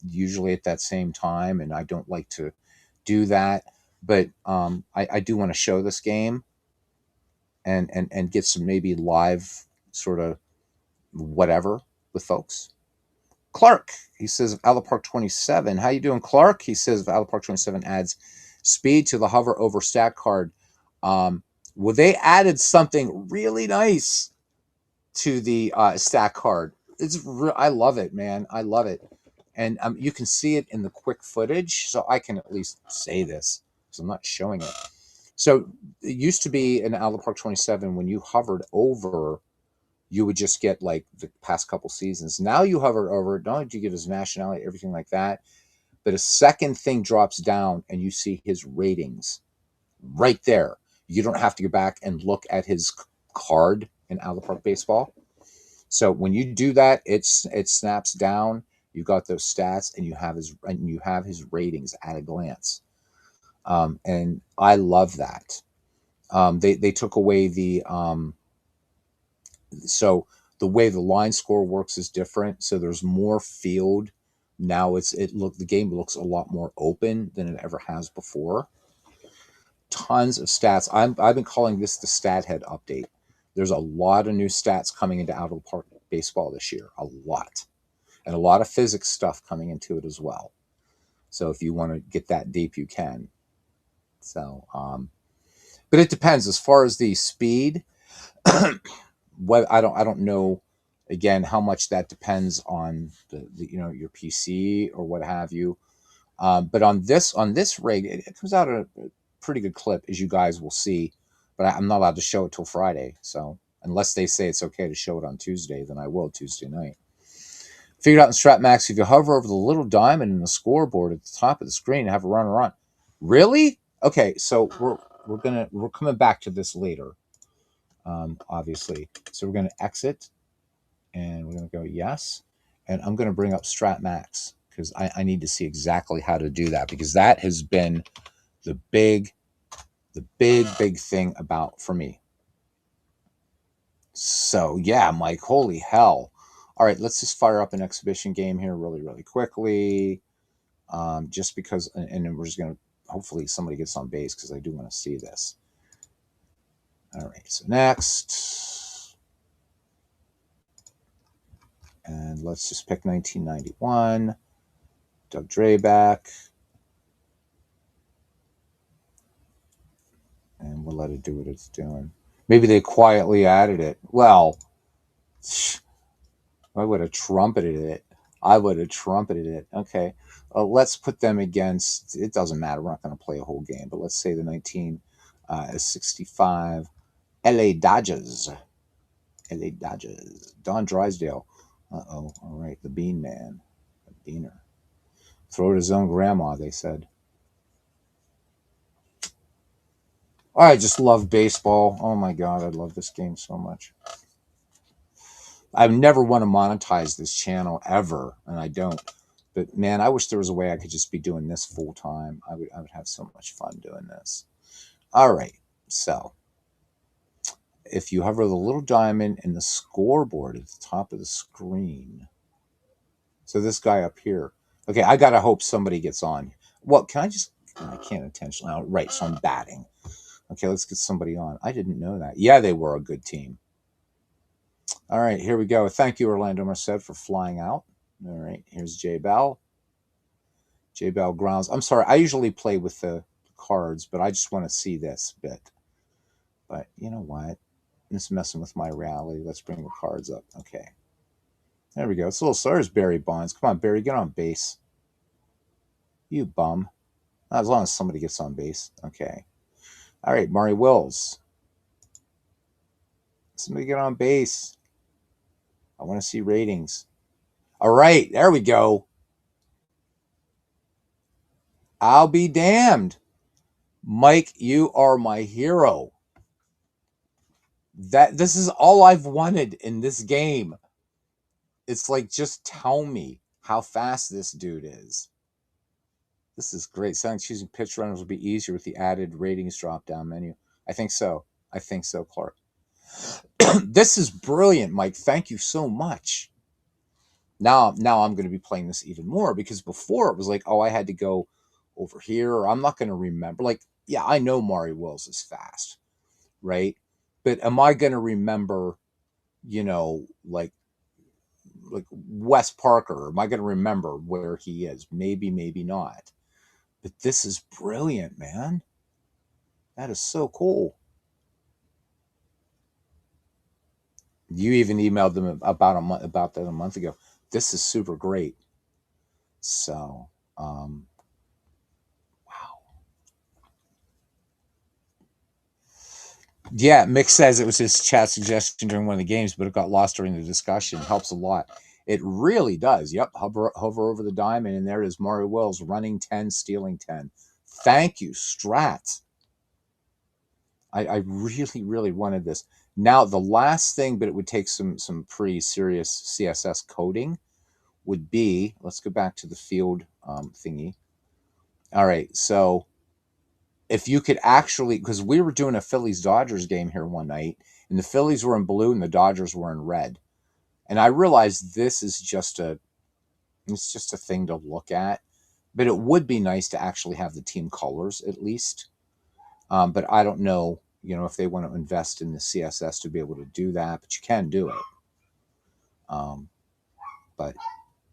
usually at that same time, and I don't like to do that. But I do want to show this game and get some maybe live sort of whatever with folks. Clark, he says of Ala Park 27. How you doing, Clark? He says of Ala Park 27 adds speed to the hover over stat card. Well, they added something really nice to the stat card. I love it, man. I love it. And you can see it in the quick footage, so I can at least say this because I'm not showing it. So it used to be in Ala Park 27 when you hovered over, you would just get like the past couple seasons. Now you hover over, not only do you get his nationality, everything like that, but a second thing drops down and you see his ratings right there. You don't have to go back and look at his card in Ala Park Baseball. So when you do that, it snaps down. You got those stats, and you have his ratings at a glance. And I love that. They took away the so the way the line score works is different. So there's more field now. The game looks a lot more open than it ever has before. Tons of stats. I've been calling this the stat head update. There's a lot of new stats coming into Out of the Park Baseball this year. A lot. And a lot of physics stuff coming into it as well. So if you want to get that deep, you can. So, but it depends as far as the speed. What I don't know. Again, how much that depends on the your PC or what have you. But on this rig, it comes out at a pretty good clip, as you guys will see. But I'm not allowed to show it till Friday. So unless they say it's okay to show it on Tuesday, then I will Tuesday night. Figured out in StratMax, if you hover over the little diamond in the scoreboard at the top of the screen, have a run. Really? Okay, so we're coming back to this later. Obviously, so we're going to exit, and we're going to go yes, and I'm going to bring up StratMax because I need to see exactly how to do that, because that has been the big thing for me. So yeah, Mike, holy hell. All right, let's just fire up an exhibition game here really quickly. Just because, and then we're just going to, hopefully somebody gets on base because I do want to see this. All right, so next. And let's just pick 1991. Doug Drabek. And we'll let it do what it's doing. Maybe they quietly added it. Well, I would have trumpeted it. Okay. Let's put them against, it doesn't matter. We're not going to play a whole game, but let's say the 1965 LA Dodgers. Don Drysdale. Uh-oh. All right. The Bean Man. The Beaner. Throw it his own grandma, they said. I just love baseball. Oh my God. I love this game so much. I've never want to monetize this channel ever, and I don't. But man, I wish there was a way I could just be doing this full time. I would have so much fun doing this. All right. So if you hover the little diamond in the scoreboard at the top of the screen. So this guy up here. Okay, I gotta hope somebody gets on. Well, I can't intentionally. Oh, right, so I'm batting. Okay, let's get somebody on. I didn't know that. Yeah, they were a good team. All right, here we go. Thank you, Orlando Merced, for flying out. All right, here's J Bell. J Bell grounds. I'm sorry, I usually play with the cards, but I just want to see this bit. But you know what? It's messing with my reality. Let's bring the cards up. Okay. There we go. It's a little, so there's Barry Bonds. Come on, Barry, get on base. You bum. As long as somebody gets on base. Okay. All right, Maury Wills. Somebody get on base. I want to see ratings. All right, there we go. I'll be damned. Mike, you are my hero. This is all I've wanted in this game. It's like, just tell me how fast this dude is. This is great. Sounding choosing pitch runners will be easier with the added ratings drop down menu. I think so. Clark. This is brilliant, Mike. Thank you so much. Now I'm going to be playing this even more, because before it was like, oh, I had to go over here, or I'm not going to remember. Like, yeah, I know Maury Wills is fast, right? But am I going to remember, like Wes Parker? Am I going to remember where he is? Maybe, maybe not. But this is brilliant, man. That is so cool. You even emailed them about that a month ago. This is super great. So, wow. Yeah, Mick says it was his chat suggestion during one of the games, but it got lost during the discussion. It helps a lot. It really does. Yep. Hover over the diamond, and there it is. Maury Wills running 10, stealing 10. Thank you, Strat. I really, really wanted this. Now, the last thing, but it would take some pretty serious CSS coding, would be, let's go back to the field thingy. All right. So if you could actually, because we were doing a Phillies Dodgers game here one night, and the Phillies were in blue and the Dodgers were in red. And I realized this is it's just a thing to look at, but it would be nice to actually have the team colors at least. But I don't know, if they want to invest in the CSS to be able to do that, but you can do it. But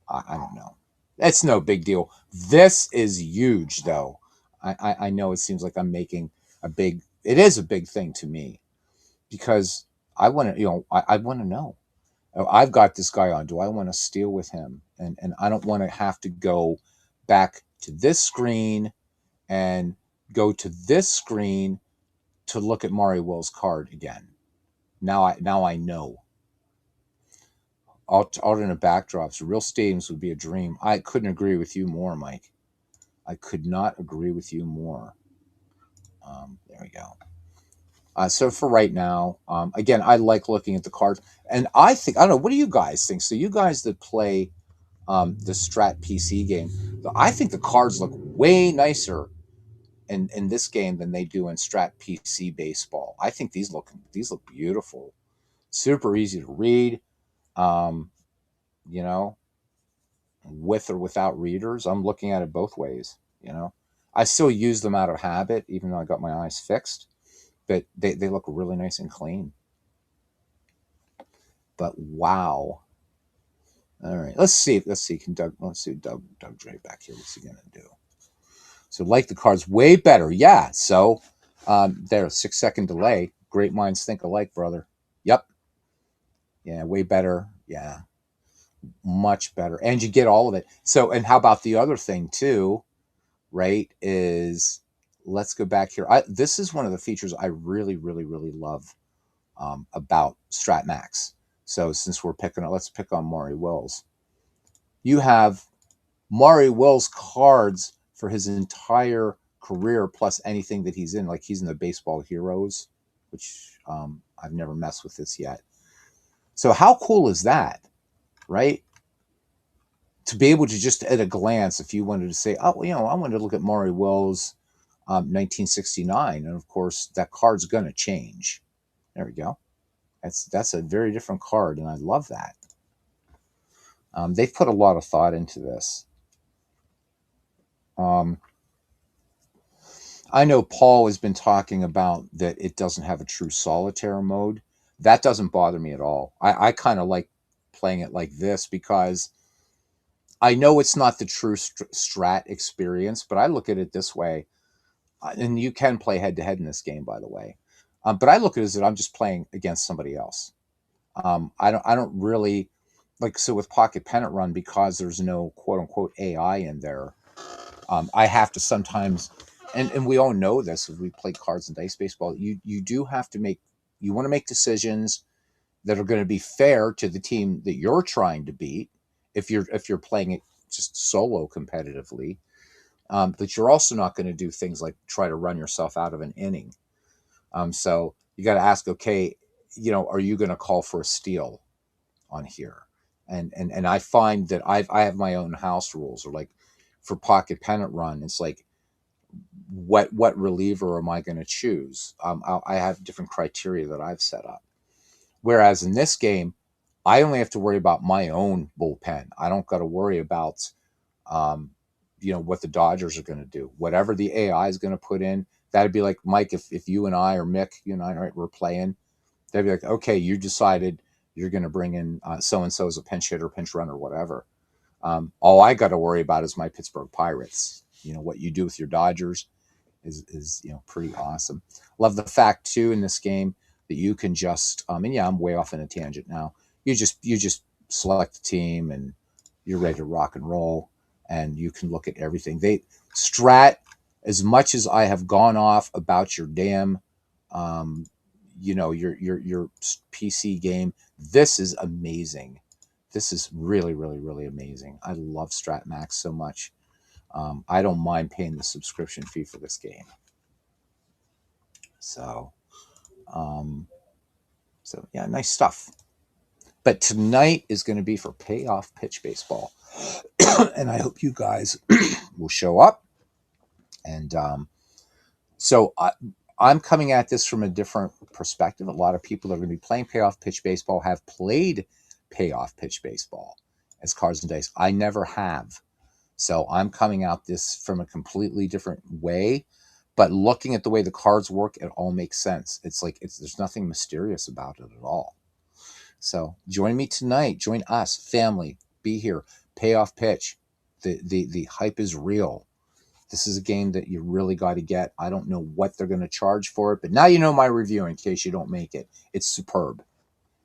I don't know. It's no big deal. This is huge, though. I know it seems like I'm making it is a big thing to me, because I want to, I want to know. I've got this guy on. Do I want to steal with him? And I don't want to have to go back to this screen and go to this screen to look at Maury Wills' card again. Now I know. Alternate backdrops, real stadiums would be a dream. I couldn't agree with you more, Mike. I could not agree with you more. There we go. So for right now, again, I like looking at the cards, and I don't know. What do you guys think? So you guys that play the Strat PC game, I think the cards look way nicer in this game than they do in Strat PC baseball. I think these look beautiful, super easy to read. Um, you know, with or without readers, I'm looking at it both ways. I still use them out of habit, even though I got my eyes fixed. But they look really nice and clean. But wow. All right, let's see. Let's see Doug Dre back here. What's he gonna do? So like the cards way better. Yeah. So there's 6-second delay. Great minds think alike, brother. Yep. Yeah, way better. Yeah. Much better. And you get all of it. So, and how about the other thing too, right? Is, let's go back here. This is one of the features I really, really, really love about Strat Max. So since let's pick on Maury Wills. You have Maury Wills cards for his entire career, plus anything that he's in. Like, he's in the Baseball Heroes, which I've never messed with this yet. So how cool is that, right? To be able to just at a glance, if you wanted to say, oh, I wanted to look at Maury Wills 1969, and of course that card's going to change. There we go. That's a very different card, and I love that. They've put a lot of thought into this. I know Paul has been talking about that it doesn't have a true solitaire mode. That doesn't bother me at all. I kind of like playing it like this, because I know it's not the true strat experience, but I look at it this way. And you can play head to head in this game, by the way. But I look at it as that I'm just playing against somebody else. I don't really like, so with Pocket Pennant Run, because there's no quote unquote AI in there. I have to sometimes, and we all know this if we play cards and dice baseball. You do have to make, you want to make decisions that are going to be fair to the team that you're trying to beat. If you're playing it just solo competitively, but you're also not going to do things like try to run yourself out of an inning. So you got to ask, okay, are you going to call for a steal on here? And I find that I have my own house rules, or like for pocket pennant run, it's like what reliever am I going to choose? I have different criteria that I've set up. Whereas in this game, I only have to worry about my own bullpen. I don't got to worry about um, what the Dodgers are going to do. Whatever the AI is going to put in, that'd be like, Mike, if you and I, or Mick, you and I, right, we're playing, they'd be like, okay, you decided you're going to bring in so and so as a pinch hitter, pinch runner, whatever. All I got to worry about is my Pittsburgh Pirates. What you do with your Dodgers is pretty awesome. Love the fact too in this game that you can just and yeah, I'm way off in a tangent now. You just select the team and you're ready to rock and roll, and you can look at everything. They Strat, as much as I have gone off about your damn um, your PC game, this is amazing. This is really, really, really amazing. I love StratMax so much. I don't mind paying the subscription fee for this game. So, um, so yeah, nice stuff. But tonight is going to be for payoff pitch baseball, and I hope you guys will show up. And so I'm coming at this from a different perspective. A lot of people that are going to be playing payoff pitch baseball have played payoff pitch baseball as cards and dice. I never have. So I'm coming out this from a completely different way. But looking at the way the cards work, it all makes sense. It's like there's nothing mysterious about it at all. So join me tonight. Join us, family. Be here. Payoff pitch. The hype is real. This is a game that you really got to get. I don't know what they're going to charge for it, but now you know my review in case you don't make it. It's superb.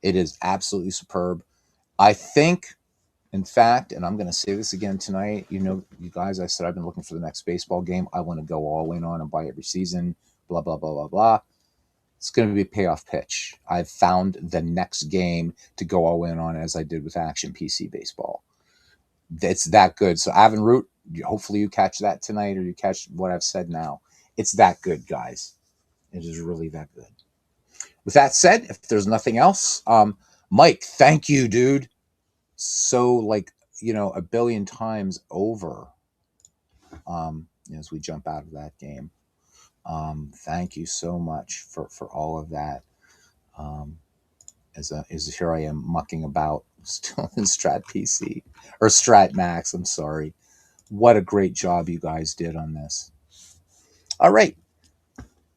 It is absolutely superb. I think, in fact, and I'm going to say this again tonight, you guys, I said I've been looking for the next baseball game I want to go all in on and buy every season, blah, blah, blah, blah, blah. It's going to be payoff pitch. I've found the next game to go all in on, as I did with Action PC Baseball. It's that good. So Avon Root, hopefully you catch that tonight, or you catch what I've said now. It's that good, guys. It is really that good. With that said, if there's nothing else, Mike, thank you, dude. So like, a billion times over, as we jump out of that game. Thank you so much for all of that. As here I am mucking about still in Strat PC or Strat Max. I'm sorry. What a great job you guys did on this. All right.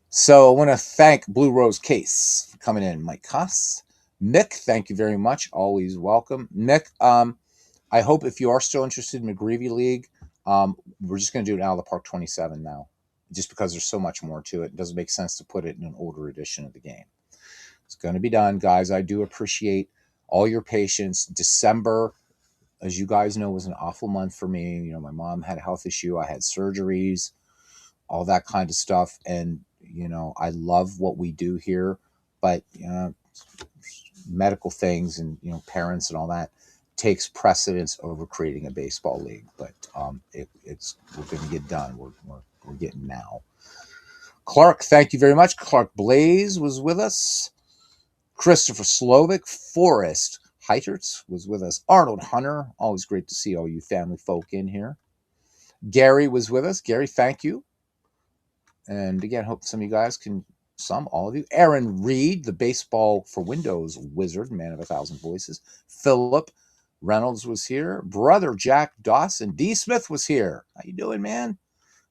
So I want to thank Blue Rose Case for coming in. Mike Koss. Mick, thank you very much. Always welcome. Mick, I hope if you are still interested in McGreevy League, we're just going to do it out of the Park 27 now, just because there's so much more to it. It doesn't make sense to put it in an older edition of the game. It's going to be done, guys. I do appreciate all your patience. December, as you guys know, was an awful month for me. My mom had a health issue. I had surgeries, all that kind of stuff. And, I love what we do here, but, medical things and, parents and all that takes precedence over creating a baseball league. But we're going to get done. We're getting now. Clark, thank you very much. Clark Blaze was with us. Christopher Slovic, Forrest Heiterts was with us. Arnold Hunter, always great to see all you family folk in here. Gary was with us. Gary, thank you. And again, hope some of you guys all of you. Aaron Reed, the Baseball for Windows wizard, man of 1,000 voices. Philip Reynolds was here. Brother Jack Dawson. D. Smith was here. How you doing, man?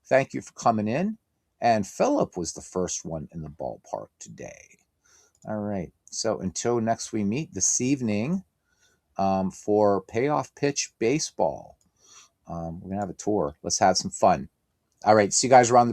Thank you for coming in. And Philip was the first one in the ballpark today. All right. So until next we meet this evening for Payoff Pitch Baseball, we're going to have a tour. Let's have some fun. All right. See you guys around the back.